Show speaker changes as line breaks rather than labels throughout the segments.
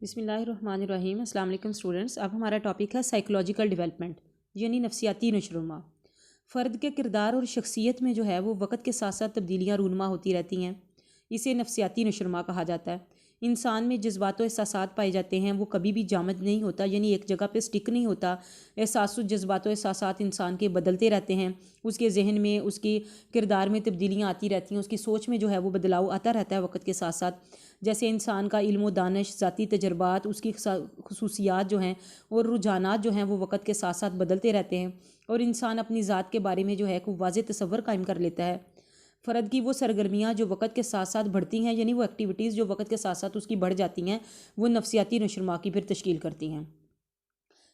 بسم اللہ الرحمن الرحیم۔ السلام علیکم اسٹوڈنٹس۔ اب ہمارا ٹاپک ہے سائیکولوجیکل ڈیولپمنٹ یعنی نفسیاتی نشوونما۔ فرد کے کردار اور شخصیت میں جو ہے وہ وقت کے ساتھ ساتھ تبدیلیاں رونما ہوتی رہتی ہیں، اسے نفسیاتی نشوونما کہا جاتا ہے۔ انسان میں جذبات و احساسات پائے جاتے ہیں، وہ کبھی بھی جامد نہیں ہوتا، یعنی ایک جگہ پہ سٹک نہیں ہوتا۔ احساس و جذبات و احساسات انسان کے بدلتے رہتے ہیں، اس کے ذہن میں، اس کی کردار میں تبدیلیاں آتی رہتی ہیں، اس کی سوچ میں جو ہے وہ بدلاؤ آتا رہتا ہے وقت کے ساتھ ساتھ۔ جیسے انسان کا علم و دانش، ذاتی تجربات، اس کی خصوصیات جو ہیں اور رجحانات جو ہیں وہ وقت کے ساتھ ساتھ بدلتے رہتے ہیں، اور انسان اپنی ذات کے بارے میں جو ہے کوئی واضح تصور قائم کر لیتا ہے۔ فرد کی وہ سرگرمیاں جو وقت کے ساتھ ساتھ بڑھتی ہیں، یعنی وہ ایکٹیویٹیز جو وقت کے ساتھ ساتھ اس کی بڑھ جاتی ہیں، وہ نفسیاتی نشوونما کی پھر تشکیل کرتی ہیں۔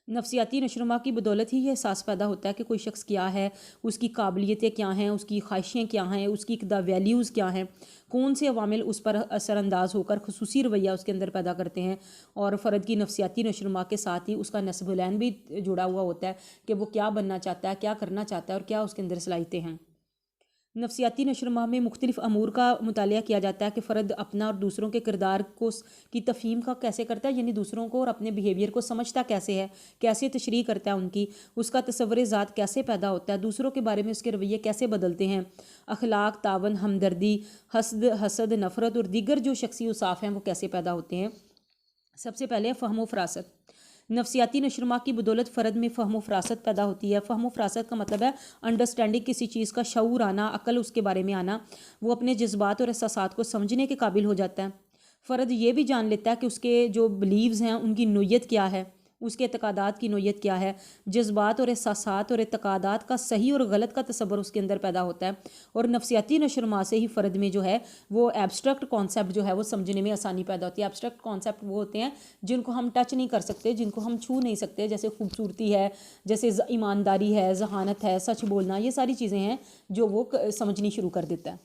نفسیاتی نشوونما کی بدولت ہی یہ احساس پیدا ہوتا ہے کہ کوئی شخص کیا ہے، اس کی قابلیتیں کیا ہیں، اس کی خواہشیں کیا ہیں، اس کی ویلیوز کیا ہیں، کون سے عوامل اس پر اثر انداز ہو کر خصوصی رویہ اس کے اندر پیدا کرتے ہیں۔ اور فرد کی نفسیاتی نشوونما کے ساتھ ہی اس کا نصب العین بھی جڑا ہوا ہوتا ہے کہ وہ کیا بننا چاہتا ہے، کیا کرنا چاہتا ہے اور کیا اس کے اندر صلاحیتیں ہیں۔ نفسیاتی نشوونما میں مختلف امور کا مطالعہ کیا جاتا ہے کہ فرد اپنا اور دوسروں کے کردار کی تفہیم کا کیسے کرتا ہے، یعنی دوسروں کو اور اپنے بیہیویئر کو سمجھتا کیسے ہے، کیسے تشریح کرتا ہے ان کی، اس کا تصور ذات کیسے پیدا ہوتا ہے، دوسروں کے بارے میں اس کے رویے کیسے بدلتے ہیں، اخلاق، تعاون، ہمدردی، حسد، نفرت اور دیگر جو شخصی اوصاف ہیں وہ کیسے پیدا ہوتے ہیں۔ سب سے پہلے فہم و فراست۔ نفسیاتی نشوونما کی بدولت فرد میں فہم و فراست پیدا ہوتی ہے۔ فہم و فراست کا مطلب ہے انڈرسٹینڈنگ، کسی چیز کا شعور آنا، عقل اس کے بارے میں آنا، وہ اپنے جذبات اور احساسات کو سمجھنے کے قابل ہو جاتا ہے۔ فرد یہ بھی جان لیتا ہے کہ اس کے جو بلیوز ہیں ان کی نوعیت کیا ہے، اس کے اعتقادات کی نوعیت کیا ہے، جذبات اور احساسات اور اعتقادات کا صحیح اور غلط کا تصور اس کے اندر پیدا ہوتا ہے۔ اور نفسیاتی نشوونما سے ہی فرد میں جو ہے وہ ایبسٹریکٹ کانسیپٹ جو ہے وہ سمجھنے میں آسانی پیدا ہوتی ہے۔ ایبسٹریکٹ کانسیپٹ وہ ہوتے ہیں جن کو ہم ٹچ نہیں کر سکتے، جن کو ہم چھو نہیں سکتے، جیسے خوبصورتی ہے، جیسے ایمانداری ہے، ذہانت ہے، سچ بولنا، یہ ساری چیزیں ہیں جو وہ سمجھنی شروع کر دیتا ہے۔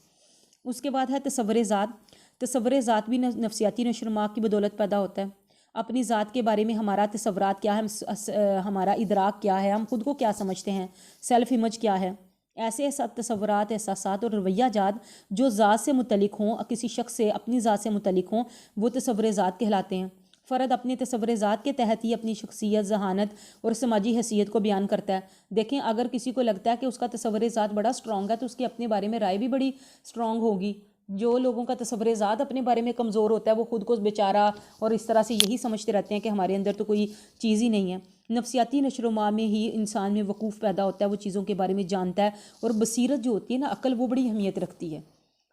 اس کے بعد ہے تصور ذات۔ تصور ذات بھی نفسیاتی نشوونما کی بدولت پیدا ہوتا ہے۔ اپنی ذات کے بارے میں ہمارا تصورات کیا ہے، ہمارا ادراک کیا ہے، ہم خود کو کیا سمجھتے ہیں، سیلف امیج کیا ہے، ایسے تصورات، احساسات اور رویہ جات جو ذات سے متعلق ہوں، کسی شخص سے اپنی ذات سے متعلق ہوں، وہ تصور ذات کہلاتے ہیں۔ فرد اپنے تصور ذات کے تحت ہی اپنی شخصیت، ذہانت اور سماجی حیثیت کو بیان کرتا ہے۔ دیکھیں، اگر کسی کو لگتا ہے کہ اس کا تصور ذات بڑا سٹرونگ ہے تو اس کے اپنے بارے میں رائے بھی بڑی سٹرونگ ہوگی۔ جو لوگوں کا تصور ذات اپنے بارے میں کمزور ہوتا ہے وہ خود کو بیچارہ اور اس طرح سے یہی سمجھتے رہتے ہیں کہ ہمارے اندر تو کوئی چیز ہی نہیں ہے۔ نفسیاتی نشوونما میں ہی انسان میں وقوف پیدا ہوتا ہے، وہ چیزوں کے بارے میں جانتا ہے، اور بصیرت جو ہوتی ہے نا، عقل، وہ بڑی اہمیت رکھتی ہے۔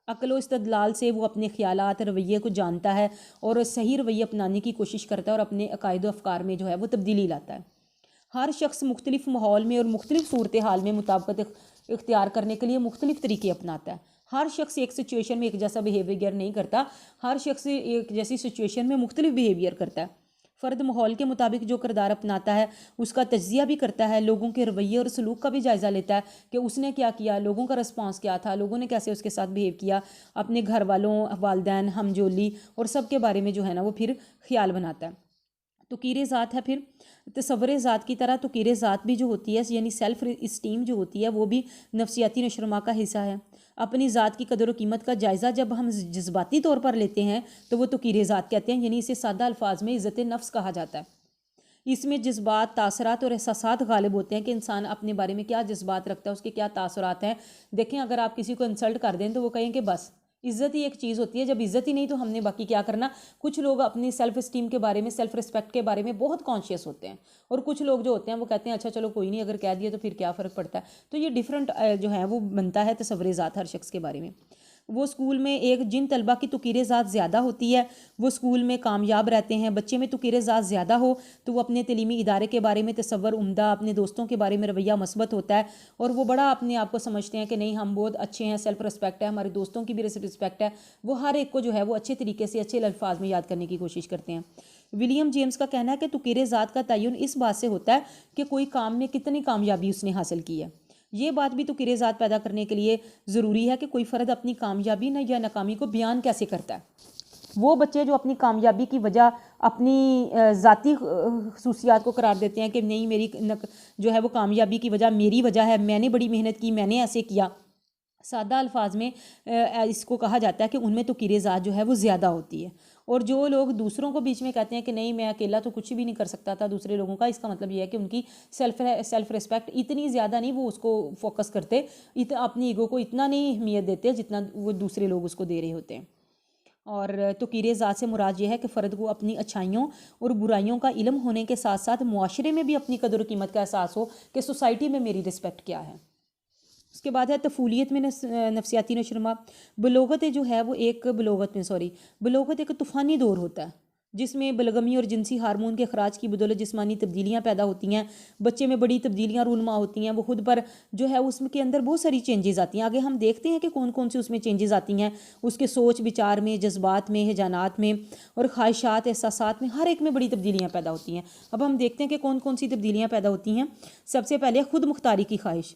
عقل و استدلال سے وہ اپنے خیالات، رویے کو جانتا ہے اور صحیح رویہ اپنانے کی کوشش کرتا ہے اور اپنے عقائد و افکار میں جو ہے وہ تبدیلی لاتا ہے۔ ہر شخص مختلف ماحول میں اور مختلف صورتحال میں مطابقت اختیار کرنے کے لیے مختلف طریقے اپناتا ہے۔ ہر شخص ایک سچویشن میں ایک جیسا بیہیویئر نہیں کرتا، ہر شخص ایک جیسی سچویشن میں مختلف بیہیویئر کرتا ہے۔ فرد ماحول کے مطابق جو کردار اپناتا ہے اس کا تجزیہ بھی کرتا ہے، لوگوں کے رویے اور سلوک کا بھی جائزہ لیتا ہے کہ اس نے کیا کیا، لوگوں کا رسپانس کیا تھا، لوگوں نے کیسے اس کے ساتھ بیہیو کیا، اپنے گھر والوں، والدین، ہمجولی اور سب کے بارے میں جو ہے نا وہ پھر خیال بناتا ہے۔ توقیر ذات ہے پھر تصور ذات کی طرح توقیر ذات بھی جو ہوتی ہے، یعنی سیلف اسٹیم جو ہوتی ہے، وہ بھی نفسیاتی نشوونما کا حصہ ہے۔ اپنی ذات کی قدر و قیمت کا جائزہ جب ہم جذباتی طور پر لیتے ہیں تو وہ توقیر ذات کہتے ہیں، یعنی اسے سادہ الفاظ میں عزت نفس کہا جاتا ہے۔ اس میں جذبات، تاثرات اور احساسات غالب ہوتے ہیں کہ انسان اپنے بارے میں کیا جذبات رکھتا ہے، اس کے کیا تاثرات ہیں۔ دیکھیں، اگر آپ کسی کو انسلٹ کر دیں تو وہ کہیں کہ بس عزت ہی ایک چیز ہوتی ہے، جب عزت ہی نہیں تو ہم نے باقی کیا کرنا۔ کچھ لوگ اپنی سیلف اسٹیم کے بارے میں، سیلف رسپیکٹ کے بارے میں بہت کانشیس ہوتے ہیں، اور کچھ لوگ جو ہوتے ہیں وہ کہتے ہیں اچھا چلو کوئی نہیں، اگر کہہ دیا تو پھر کیا فرق پڑتا ہے۔ تو یہ ڈیفرنٹ جو ہے وہ بنتا ہے تصور ذات ہر شخص کے بارے میں۔ وہ اسکول میں جن طلبہ کی توقیر ذات زیادہ ہوتی ہے وہ اسکول میں کامیاب رہتے ہیں۔ بچے میں توقیر ذات زیادہ ہو تو وہ اپنے تعلیمی ادارے کے بارے میں تصور عمدہ، اپنے دوستوں کے بارے میں رویہ مثبت ہوتا ہے، اور وہ بڑا اپنے آپ کو سمجھتے ہیں کہ نہیں، ہم بہت اچھے ہیں، سیلف رسپیکٹ ہے، ہمارے دوستوں کی بھی رسپیکٹ ہے۔ وہ ہر ایک کو جو ہے وہ اچھے طریقے سے، اچھے الفاظ میں یاد کرنے کی کوشش کرتے ہیں۔ ولیم جیمز کا کہنا ہے کہ توقیر ذات کا تعین اس بات سے ہوتا ہے کہ کوئی کام میں کتنی کامیابی اس نے حاصل کی ہے۔ یہ بات بھی توقیر ذات پیدا کرنے کے لیے ضروری ہے کہ کوئی فرد اپنی کامیابی یا ناکامی کو بیان کیسے کرتا ہے۔ وہ بچے جو اپنی کامیابی کی وجہ اپنی ذاتی خصوصیات کو قرار دیتے ہیں کہ نہیں، میری جو ہے وہ کامیابی کی وجہ میری وجہ ہے، میں نے بڑی محنت کی، میں نے ایسے کیا، سادہ الفاظ میں اس کو کہا جاتا ہے کہ ان میں تو کیرے ذات جو ہے وہ زیادہ ہوتی ہے، اور جو لوگ دوسروں کو بیچ میں کہتے ہیں کہ نہیں میں اکیلا تو کچھ بھی نہیں کر سکتا تھا دوسرے لوگوں کا، اس کا مطلب یہ ہے کہ ان کی سیلف ریسپیکٹ اتنی زیادہ نہیں، وہ اس کو فوکس کرتے، اپنی ایگو کو اتنا نہیں اہمیت دیتے جتنا وہ دوسرے لوگ اس کو دے رہے ہوتے ہیں۔ اور تو کیرے ذات سے مراد یہ ہے کہ فرد کو اپنی اچھائیوں اور برائیوں کا علم ہونے کے ساتھ ساتھ معاشرے میں بھی اپنی قدر و قیمت کا احساس ہو کہ سوسائٹی میں میری رسپیکٹ کیا ہے۔ اس کے بعد ہے طفولیت میں نفسیاتی نشوونما۔ بلوغت جو ہے وہ بلوغت ایک طوفانی دور ہوتا ہے جس میں بلغمی اور جنسی ہارمون کے اخراج کی بدولت جسمانی تبدیلیاں پیدا ہوتی ہیں، بچے میں بڑی تبدیلیاں رونما ہوتی ہیں، وہ خود پر جو ہے اس کے اندر بہت ساری چینجز آتی ہیں۔ آگے ہم دیکھتے ہیں کہ کون کون سی اس میں چینجز آتی ہیں، اس کے سوچ بچار میں، جذبات میں، ہجانات میں اور خواہشات احساسات میں، ہر ایک میں بڑی تبدیلیاں پیدا ہوتی ہیں۔ اب ہم دیکھتے ہیں کہ کون کون سی تبدیلیاں پیدا ہوتی ہیں۔ سب سے پہلے خود مختاری کی خواہش۔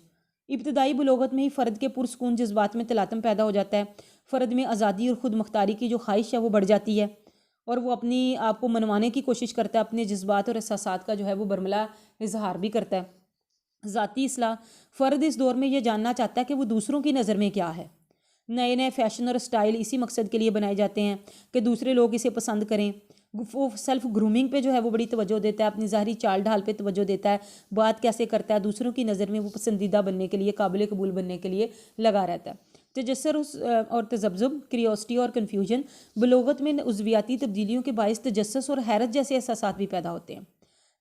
ابتدائی بلوغت میں ہی فرد کے پرسکون جذبات میں تلاطم پیدا ہو جاتا ہے، فرد میں آزادی اور خود مختاری کی جو خواہش ہے وہ بڑھ جاتی ہے، اور وہ اپنی آپ کو منوانے کی کوشش کرتا ہے، اپنے جذبات اور احساسات کا جو ہے وہ برملا اظہار بھی کرتا ہے۔ ذاتی اصلاح۔ فرد اس دور میں یہ جاننا چاہتا ہے کہ وہ دوسروں کی نظر میں کیا ہے۔ نئے نئے فیشن اور سٹائل اسی مقصد کے لیے بنائے جاتے ہیں کہ دوسرے لوگ اسے پسند کریں۔ وہ سیلف گرومنگ پہ جو ہے وہ بڑی توجہ دیتا ہے، اپنی ظاہری چال ڈھال پہ توجہ دیتا ہے، بات کیسے کرتا ہے، دوسروں کی نظر میں وہ پسندیدہ بننے کے لیے، قابل قبول بننے کے لیے لگا رہتا ہے۔ تجسر اور تذبذب، کریوسٹی اور کنفیوژن۔ بلوغت میں عضویاتی تبدیلیوں کے باعث تجسس اور حیرت جیسے احساسات بھی پیدا ہوتے ہیں۔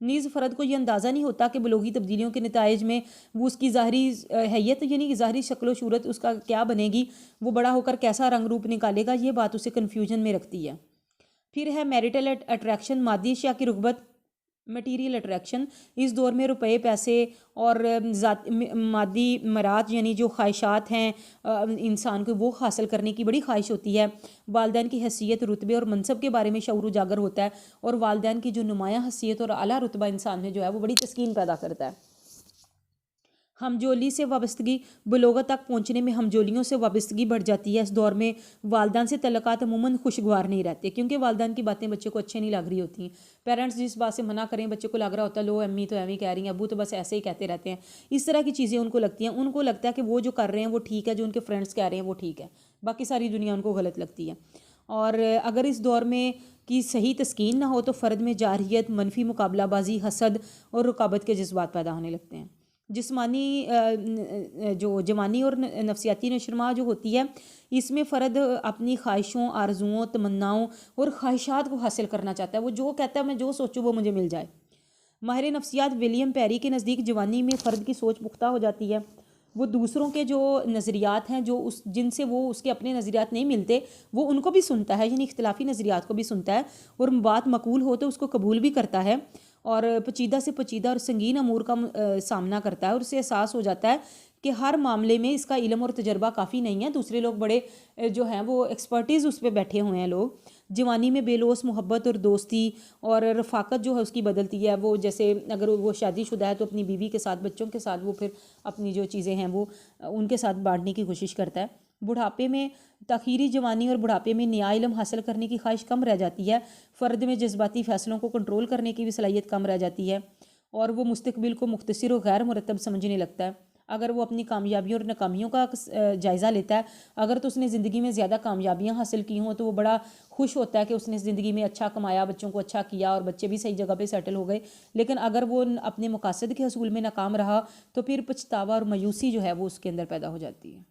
نیز فرد کو یہ اندازہ نہیں ہوتا کہ بلوغی تبدیلیوں کے نتائج میں وہ اس کی ظاہری حیت یعنی ظاہری شکل و صورت اس کا کیا بنے گی، وہ بڑا ہو کر کیسا رنگ روپ نکالے گا، یہ بات اسے کنفیوژن میں رکھتی ہے۔ پھر ہے میریٹل اٹریکشن، مادی اشیاء کی رغبت، میٹیریل اٹریکشن۔ اس دور میں روپے، پیسے اور مادی مراد یعنی جو خواہشات ہیں انسان کو وہ حاصل کرنے کی بڑی خواہش ہوتی ہے۔ والدین کی حیثیت، رتبے اور منصب کے بارے میں شعور اجاگر ہوتا ہے، اور والدین کی جو نمایاں حیثیت اور اعلیٰ رتبہ انسان میں جو ہے وہ بڑی تسکین پیدا کرتا ہے۔ ہمجولی سے وابستگی۔ بلوغت تک پہنچنے میں ہمجولیوں سے وابستگی بڑھ جاتی ہے۔ اس دور میں والدین سے تعلقات عموماً خوشگوار نہیں رہتے، کیونکہ والدین کی باتیں بچے کو اچھے نہیں لگ رہی ہوتی ہیں۔ پیرنٹس جس بات سے منع کریں بچے کو لگ رہا ہوتا ہے لو امی تو ایویں کہہ رہی ہیں، ابو تو بس ایسے ہی کہتے رہتے ہیں، اس طرح کی چیزیں ان کو لگتی ہیں۔ ان کو لگتا ہے کہ وہ جو کر رہے ہیں وہ ٹھیک ہے، جو ان کے فرینڈس کہہ رہے ہیں وہ ٹھیک ہے، باقی ساری دنیا ان کو غلط لگتی ہے۔ اور اگر اس دور میں کی صحیح تسکین نہ ہو تو فرد میں جارحیت، منفی مقابلہ بازی، حسد اور رقابت کے جذبات پیدا ہونے لگتے ہیں۔ جوانی اور نفسیاتی نشوونما جو ہوتی ہے، اس میں فرد اپنی خواہشوں، آرزوؤں، تمناؤں اور خواہشات کو حاصل کرنا چاہتا ہے۔ وہ جو کہتا ہے میں جو سوچوں وہ مجھے مل جائے۔ ماہر نفسیات ولیم پیری کے نزدیک جوانی میں فرد کی سوچ پختہ ہو جاتی ہے، وہ دوسروں کے جو نظریات ہیں جن سے وہ اس کے اپنے نظریات نہیں ملتے وہ ان کو بھی سنتا ہے، یعنی اختلافی نظریات کو بھی سنتا ہے، اور بات معقول ہو تو اس کو قبول بھی کرتا ہے، اور پیچیدہ سے پیچیدہ اور سنگین امور کا سامنا کرتا ہے، اور اسے احساس ہو جاتا ہے کہ ہر معاملے میں اس کا علم اور تجربہ کافی نہیں ہے، دوسرے لوگ بڑے جو ہیں وہ ایکسپرٹیز اس پہ بیٹھے ہوئے ہیں لوگ۔ جوانی میں بے لوث محبت اور دوستی اور رفاقت جو ہے اس کی بدلتی ہے، وہ جیسے اگر وہ شادی شدہ ہے تو اپنی بیوی کے ساتھ، بچوں کے ساتھ وہ پھر اپنی جو چیزیں ہیں وہ ان کے ساتھ بانٹنے کی کوشش کرتا ہے۔ بڑھاپے میں تاخیری جوانی اور بڑھاپے میں نیا علم حاصل کرنے کی خواہش کم رہ جاتی ہے، فرد میں جذباتی فیصلوں کو کنٹرول کرنے کی بھی صلاحیت کم رہ جاتی ہے، اور وہ مستقبل کو مختصر و غیر مرتب سمجھنے لگتا ہے۔ اگر وہ اپنی کامیابیوں اور ناکامیوں کا جائزہ لیتا ہے، اگر تو اس نے زندگی میں زیادہ کامیابیاں حاصل کی ہوں تو وہ بڑا خوش ہوتا ہے کہ اس نے زندگی میں اچھا کمایا، بچوں کو اچھا کیا اور بچے بھی صحیح جگہ پہ سیٹل ہو گئے، لیکن اگر وہ اپنے مقاصد کے حصول میں ناکام رہا تو پھر پچھتاوا اور مایوسی جو ہے وہ اس کے اندر پیدا ہو جاتی ہے۔